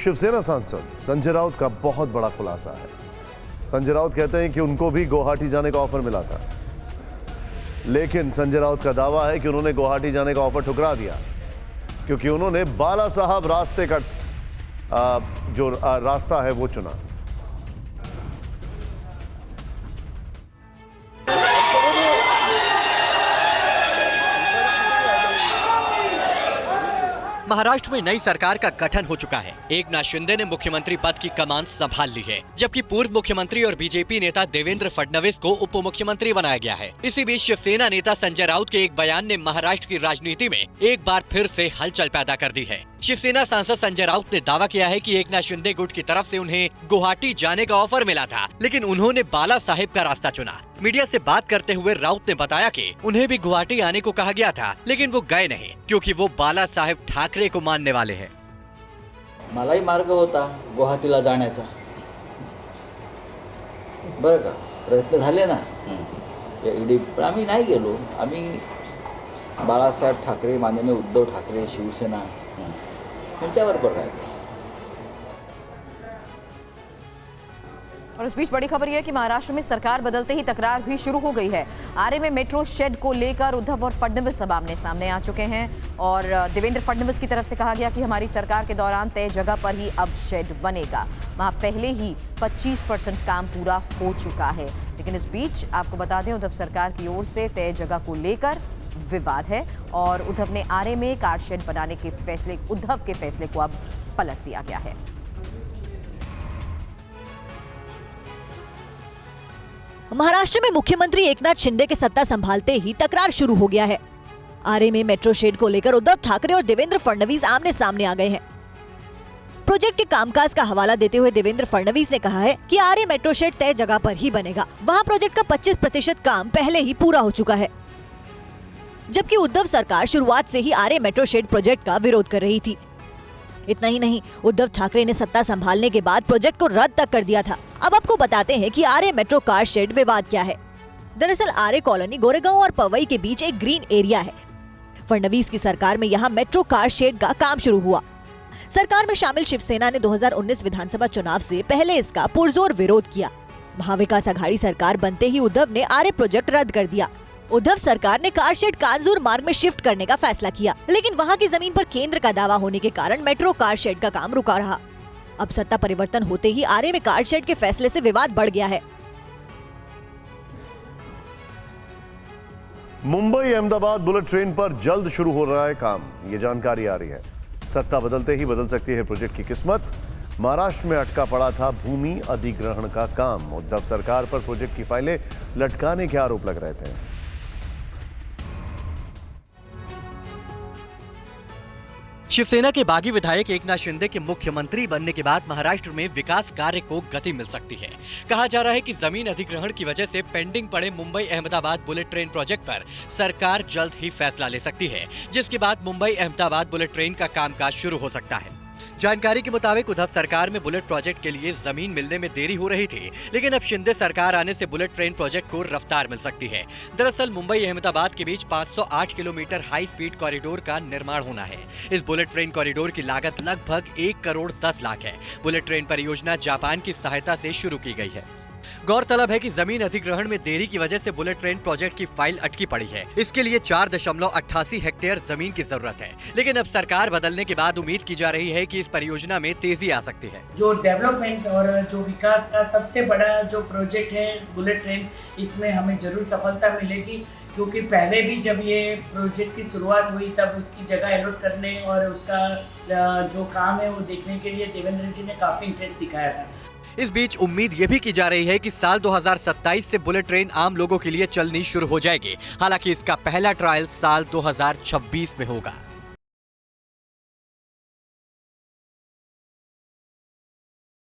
शिवसेना सांसद संजय राउत का बहुत बड़ा खुलासा है। संजय राउत कहते हैं कि उनको भी गुवाहाटी जाने का ऑफर मिला था, लेकिन संजय राउत का दावा है कि उन्होंने गुवाहाटी जाने का ऑफर ठुकरा दिया क्योंकि उन्होंने बाला साहब रास्ते का जो रास्ता है वो चुना। महाराष्ट्र में नई सरकार का गठन हो चुका है। एकनाथ शिंदे ने मुख्यमंत्री पद की कमान संभाल ली है, जबकि पूर्व मुख्यमंत्री और बीजेपी नेता देवेंद्र फडणवीस को उप मुख्यमंत्री बनाया गया है। इसी बीच शिवसेना नेता संजय राउत के एक बयान ने महाराष्ट्र की राजनीति में एक बार फिर से हलचल पैदा कर दी है। शिवसेना सांसद संजय राउत ने दावा किया है कि एकनाथ शिंदे गुट की तरफ से उन्हें गुवाहाटी जाने का ऑफर मिला था, लेकिन उन्होंने बाला साहेब का रास्ता चुना। मीडिया से बात करते हुए राउत ने बताया कि उन्हें भी गुवाहाटी आने को कहा गया था, लेकिन वो गए नहीं क्योंकि वो बाला साहेब ठाकरे को मानने वाले हैं। मलाही मार्ग होता गुवाहाटीला जाण्याचा, बरं का, प्रयत्न झाले ना ईडी, पण आम्ही नाही गेलो। आम्ही बाळासाहेब ठाकरे, माननीय उद्धव ठाकरे, शिवसेना यांच्याबरोबर राहिलो। और इस बीच बड़ी खबर यह है कि महाराष्ट्र में सरकार बदलते ही तकरार भी शुरू हो गई है। आरे में मेट्रो शेड को लेकर उद्धव और फडणवीस अब आमने सामने आ चुके हैं और देवेंद्र फडणवीस की तरफ से कहा गया कि हमारी सरकार के दौरान तय जगह पर ही अब शेड बनेगा। वहां पहले ही 25% काम पूरा हो चुका है, लेकिन इस बीच आपको बता दें उद्धव सरकार की ओर से तय जगह को लेकर विवाद है और उद्धव ने आरे में कार शेड बनाने के फैसले को अब पलट दिया गया है। महाराष्ट्र में मुख्यमंत्री एकनाथ शिंदे के सत्ता संभालते ही तकरार शुरू हो गया है। आरे में मेट्रो शेड को लेकर उद्धव ठाकरे और देवेंद्र फडणवीस आमने सामने आ गए हैं। प्रोजेक्ट के कामकाज का हवाला देते हुए देवेंद्र फडणवीस ने कहा है कि आरे मेट्रो शेड तय जगह पर ही बनेगा। वहां प्रोजेक्ट का 25% काम पहले ही पूरा हो चुका है, जबकि उद्धव सरकार शुरुआत से ही आरे मेट्रो शेड प्रोजेक्ट का विरोध कर रही थी। इतना ही नहीं, उद्धव ठाकरे ने सत्ता संभालने के बाद प्रोजेक्ट को रद्द तक कर दिया था। अब आपको बताते हैं कि आरे मेट्रो कार शेड विवाद क्या है। दरअसल आरे कॉलोनी गोरेगांव और पवई के बीच एक ग्रीन एरिया है। फडणवीस की सरकार में यहाँ मेट्रो कार शेड का काम शुरू हुआ। सरकार में शामिल शिवसेना ने 2019 विधानसभा चुनाव से पहले इसका पुरजोर विरोध किया। महाविकास आघाड़ी सरकार बनते ही उद्धव ने आरे प्रोजेक्ट रद्द कर दिया। उद्धव सरकार ने कार शेड कांजूर मार्ग में शिफ्ट करने का फैसला किया, लेकिन वहां की जमीन पर केंद्र का दावा होने के कारण मेट्रो कार शेड का काम रुका रहा। अब सत्ता परिवर्तन होते ही आरे में कार शेड के फैसले से विवाद बढ़ गया है। मुंबई अहमदाबाद बुलेट ट्रेन पर जल्द शुरू हो रहा है काम, ये जानकारी आ रही है। सत्ता बदलते ही बदल सकती है प्रोजेक्ट की किस्मत। महाराष्ट्र में अटका पड़ा था भूमि अधिग्रहण का काम। उद्धव सरकार पर प्रोजेक्ट की फाइलें लटकाने के आरोप लग रहे थे। शिवसेना के बागी विधायक एकनाथ शिंदे के मुख्यमंत्री बनने के बाद महाराष्ट्र में विकास कार्य को गति मिल सकती है। कहा जा रहा है कि जमीन अधिग्रहण की वजह से पेंडिंग पड़े Mumbai Ahmedabad bullet train project पर सरकार जल्द ही फैसला ले सकती है, जिसके बाद मुंबई अहमदाबाद बुलेट ट्रेन का कामकाज शुरू हो सकता है। जानकारी के मुताबिक उद्धव सरकार में बुलेट प्रोजेक्ट के लिए जमीन मिलने में देरी हो रही थी, लेकिन अब शिंदे सरकार आने से बुलेट ट्रेन प्रोजेक्ट को रफ्तार मिल सकती है। दरअसल मुंबई अहमदाबाद के बीच 508 किलोमीटर हाई स्पीड कॉरिडोर का निर्माण होना है। इस बुलेट ट्रेन कॉरिडोर की लागत लगभग 1 करोड़ 10 लाख है। बुलेट ट्रेन परियोजना जापान की सहायता से शुरू की गई है। गौरतलब है कि जमीन अधिग्रहण में देरी की वजह से बुलेट ट्रेन प्रोजेक्ट की फाइल अटकी पड़ी है। इसके लिए 4.88 हेक्टेयर जमीन की जरूरत है, लेकिन अब सरकार बदलने के बाद उम्मीद की जा रही है कि इस परियोजना में तेजी आ सकती है। जो डेवलपमेंट और जो विकास का सबसे बड़ा जो प्रोजेक्ट है बुलेट ट्रेन, इसमें हमें जरूर सफलता मिलेगी, क्योंकि पहले भी जब ये प्रोजेक्ट की शुरुआत हुई तब उसकी जगह अलॉट करने और उसका जो काम है वो देखने के लिए देवेंद्र जी ने काफी इंटरेस्ट दिखाया था। इस बीच उम्मीद ये भी की जा रही है कि साल 2027 से बुलेट ट्रेन आम लोगों के लिए चलनी शुरू हो जाएगी। हालांकि इसका पहला ट्रायल साल 2026 में होगा।